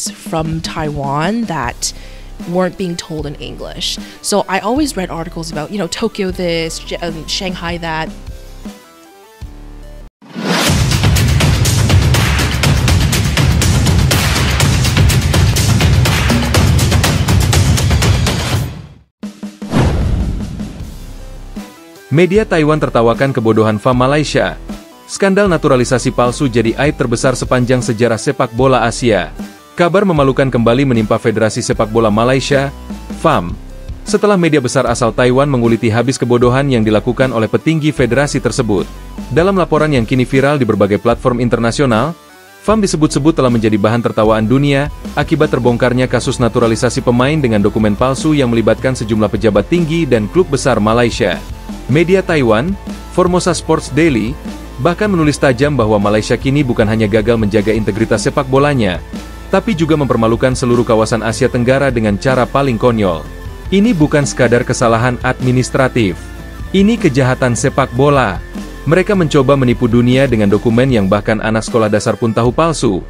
from Taiwan that weren't being told in English. So I always read articles about, Tokyo this, Shanghai that. Media Taiwan tertawakan kebodohan FAM Malaysia. Skandal naturalisasi palsu jadi aib terbesar sepanjang sejarah sepak bola Asia. Kabar memalukan kembali menimpa Federasi Sepak Bola Malaysia, FAM, setelah media besar asal Taiwan menguliti habis kebodohan yang dilakukan oleh petinggi federasi tersebut. Dalam laporan yang kini viral di berbagai platform internasional, FAM disebut-sebut telah menjadi bahan tertawaan dunia akibat terbongkarnya kasus naturalisasi pemain dengan dokumen palsu yang melibatkan sejumlah pejabat tinggi dan klub besar Malaysia. Media Taiwan, Formosa Sports Daily, bahkan menulis tajam bahwa Malaysia kini bukan hanya gagal menjaga integritas sepak bolanya, tapi juga mempermalukan seluruh kawasan Asia Tenggara dengan cara paling konyol. Ini bukan sekadar kesalahan administratif. Ini kejahatan sepak bola. Mereka mencoba menipu dunia dengan dokumen yang bahkan anak sekolah dasar pun tahu palsu.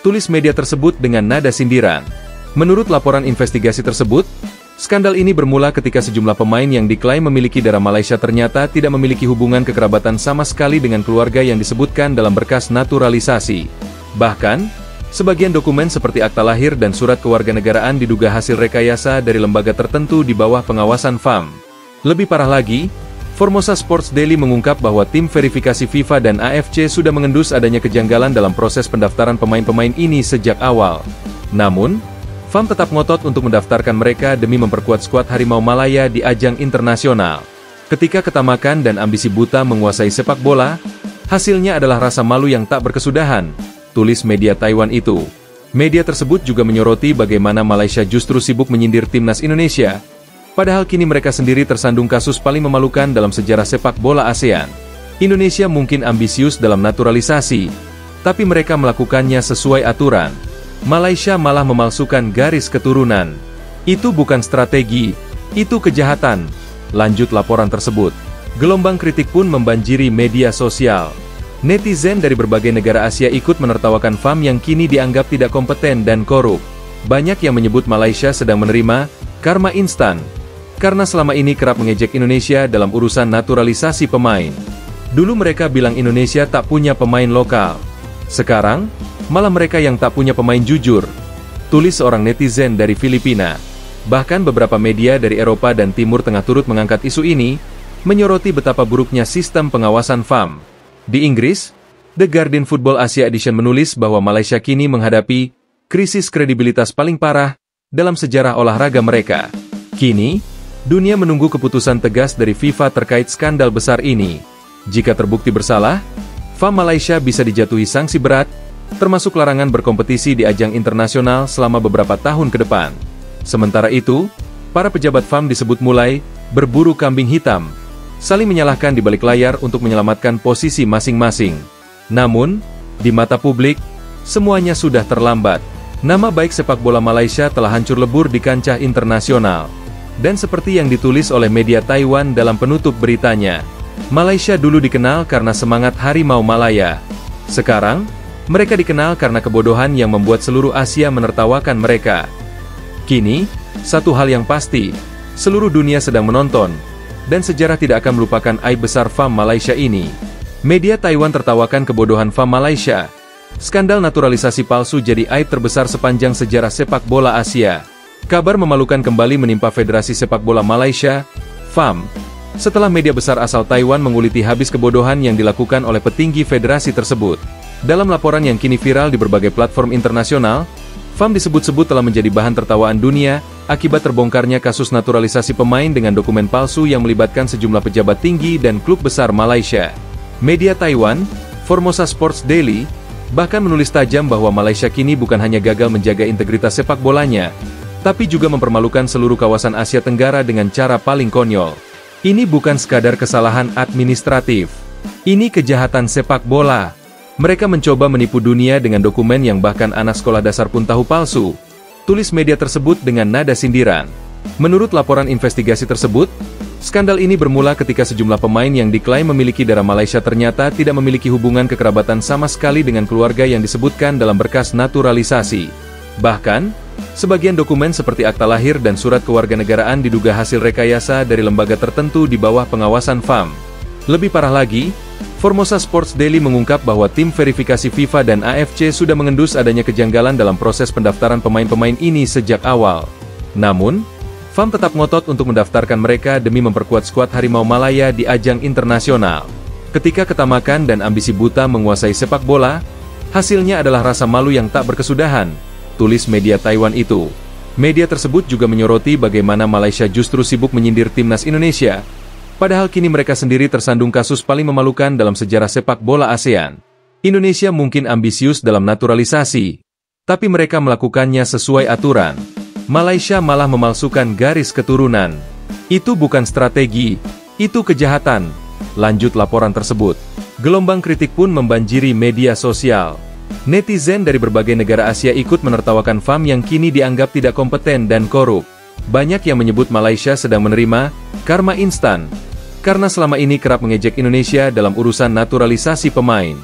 Tulis media tersebut dengan nada sindiran. Menurut laporan investigasi tersebut, skandal ini bermula ketika sejumlah pemain yang diklaim memiliki darah Malaysia ternyata tidak memiliki hubungan kekerabatan sama sekali dengan keluarga yang disebutkan dalam berkas naturalisasi. Bahkan, sebagian dokumen seperti akta lahir dan surat kewarganegaraan diduga hasil rekayasa dari lembaga tertentu di bawah pengawasan FAM. Lebih parah lagi, Formosa Sports Daily mengungkap bahwa tim verifikasi FIFA dan AFC sudah mengendus adanya kejanggalan dalam proses pendaftaran pemain-pemain ini sejak awal. Namun, FAM tetap ngotot untuk mendaftarkan mereka demi memperkuat skuad Harimau Malaya di ajang internasional. Ketika ketamakan dan ambisi buta menguasai sepak bola, hasilnya adalah rasa malu yang tak berkesudahan, tulis media Taiwan itu. Media tersebut juga menyoroti bagaimana Malaysia justru sibuk menyindir timnas Indonesia, padahal kini mereka sendiri tersandung kasus paling memalukan dalam sejarah sepak bola ASEAN. Indonesia mungkin ambisius dalam naturalisasi, tapi mereka melakukannya sesuai aturan. Malaysia malah memalsukan garis keturunan. Itu bukan strategi, itu kejahatan, lanjut laporan tersebut. Gelombang kritik pun membanjiri media sosial. Netizen dari berbagai negara Asia ikut menertawakan FAM yang kini dianggap tidak kompeten dan korup. Banyak yang menyebut Malaysia sedang menerima karma instan, karena selama ini kerap mengejek Indonesia dalam urusan naturalisasi pemain. Dulu mereka bilang Indonesia tak punya pemain lokal. Sekarang, malah mereka yang tak punya pemain jujur, tulis seorang netizen dari Filipina. Bahkan beberapa media dari Eropa dan Timur Tengah turut mengangkat isu ini, menyoroti betapa buruknya sistem pengawasan FAM. Di Inggris, The Guardian Football Asia Edition menulis bahwa Malaysia kini menghadapi krisis kredibilitas paling parah dalam sejarah olahraga mereka. Kini, dunia menunggu keputusan tegas dari FIFA terkait skandal besar ini. Jika terbukti bersalah, FAM Malaysia bisa dijatuhi sanksi berat, termasuk larangan berkompetisi di ajang internasional selama beberapa tahun ke depan. Sementara itu, para pejabat FAM disebut mulai berburu kambing hitam, saling menyalahkan di balik layar untuk menyelamatkan posisi masing-masing. Namun, di mata publik, semuanya sudah terlambat. Nama baik sepak bola Malaysia telah hancur lebur di kancah internasional. Dan seperti yang ditulis oleh media Taiwan dalam penutup beritanya, Malaysia dulu dikenal karena semangat Harimau Malaya. Sekarang, mereka dikenal karena kebodohan yang membuat seluruh Asia menertawakan mereka. Kini, satu hal yang pasti, seluruh dunia sedang menonton, dan sejarah tidak akan melupakan aib besar FAM Malaysia ini. Media Taiwan tertawakan kebodohan FAM Malaysia. Skandal naturalisasi palsu jadi aib terbesar sepanjang sejarah sepak bola Asia. Kabar memalukan kembali menimpa Federasi Sepak Bola Malaysia, FAM, setelah media besar asal Taiwan menguliti habis kebodohan yang dilakukan oleh petinggi federasi tersebut. Dalam laporan yang kini viral di berbagai platform internasional, FAM disebut-sebut telah menjadi bahan tertawaan dunia akibat terbongkarnya kasus naturalisasi pemain dengan dokumen palsu yang melibatkan sejumlah pejabat tinggi dan klub besar Malaysia. Media Taiwan, Formosa Sports Daily, bahkan menulis tajam bahwa Malaysia kini bukan hanya gagal menjaga integritas sepak bolanya, tapi juga mempermalukan seluruh kawasan Asia Tenggara dengan cara paling konyol. Ini bukan sekadar kesalahan administratif. Ini kejahatan sepak bola. Mereka mencoba menipu dunia dengan dokumen yang bahkan anak sekolah dasar pun tahu palsu, tulis media tersebut dengan nada sindiran. Menurut laporan investigasi tersebut, skandal ini bermula ketika sejumlah pemain yang diklaim memiliki darah Malaysia ternyata tidak memiliki hubungan kekerabatan sama sekali dengan keluarga yang disebutkan dalam berkas naturalisasi. Bahkan, sebagian dokumen seperti akta lahir dan surat kewarganegaraan diduga hasil rekayasa dari lembaga tertentu di bawah pengawasan FAM. Lebih parah lagi, Formosa Sports Daily mengungkap bahwa tim verifikasi FIFA dan AFC sudah mengendus adanya kejanggalan dalam proses pendaftaran pemain-pemain ini sejak awal. Namun, FAM tetap ngotot untuk mendaftarkan mereka demi memperkuat skuad Harimau Malaya di ajang internasional. Ketika ketamakan dan ambisi buta menguasai sepak bola, hasilnya adalah rasa malu yang tak berkesudahan, tulis media Taiwan itu. Media tersebut juga menyoroti bagaimana Malaysia justru sibuk menyindir timnas Indonesia, padahal kini mereka sendiri tersandung kasus paling memalukan dalam sejarah sepak bola ASEAN. Indonesia mungkin ambisius dalam naturalisasi, tapi mereka melakukannya sesuai aturan. Malaysia malah memalsukan garis keturunan. Itu bukan strategi, itu kejahatan, lanjut laporan tersebut. Gelombang kritik pun membanjiri media sosial. Netizen dari berbagai negara Asia ikut menertawakan FAM yang kini dianggap tidak kompeten dan korup. Banyak yang menyebut Malaysia sedang menerima karma instan, karena selama ini kerap mengejek Indonesia dalam urusan naturalisasi pemain.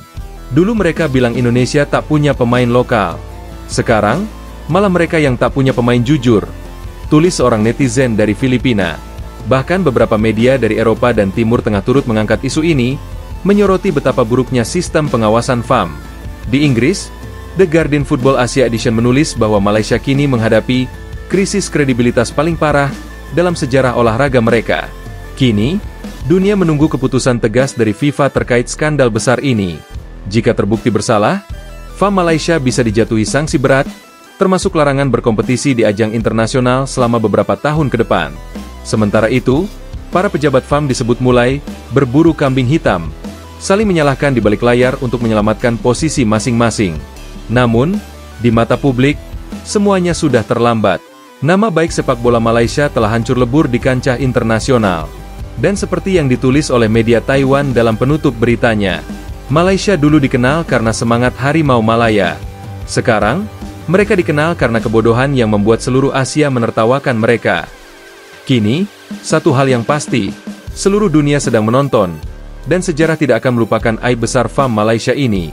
Dulu mereka bilang Indonesia tak punya pemain lokal. Sekarang, malah mereka yang tak punya pemain jujur, tulis seorang netizen dari Filipina. Bahkan beberapa media dari Eropa dan Timur Tengah turut mengangkat isu ini, menyoroti betapa buruknya sistem pengawasan FAM. Di Inggris, The Guardian Football Asia Edition menulis bahwa Malaysia kini menghadapi krisis kredibilitas paling parah dalam sejarah olahraga mereka. Kini, dunia menunggu keputusan tegas dari FIFA terkait skandal besar ini. Jika terbukti bersalah, FAM Malaysia bisa dijatuhi sanksi berat, termasuk larangan berkompetisi di ajang internasional selama beberapa tahun ke depan. Sementara itu, para pejabat FAM disebut mulai berburu kambing hitam, saling menyalahkan di balik layar untuk menyelamatkan posisi masing-masing. Namun, di mata publik, semuanya sudah terlambat. Nama baik sepak bola Malaysia telah hancur lebur di kancah internasional. Dan seperti yang ditulis oleh media Taiwan dalam penutup beritanya, Malaysia dulu dikenal karena semangat Harimau Malaya. Sekarang, mereka dikenal karena kebodohan yang membuat seluruh Asia menertawakan mereka. Kini, satu hal yang pasti, seluruh dunia sedang menonton, dan sejarah tidak akan melupakan aib besar FAM Malaysia ini.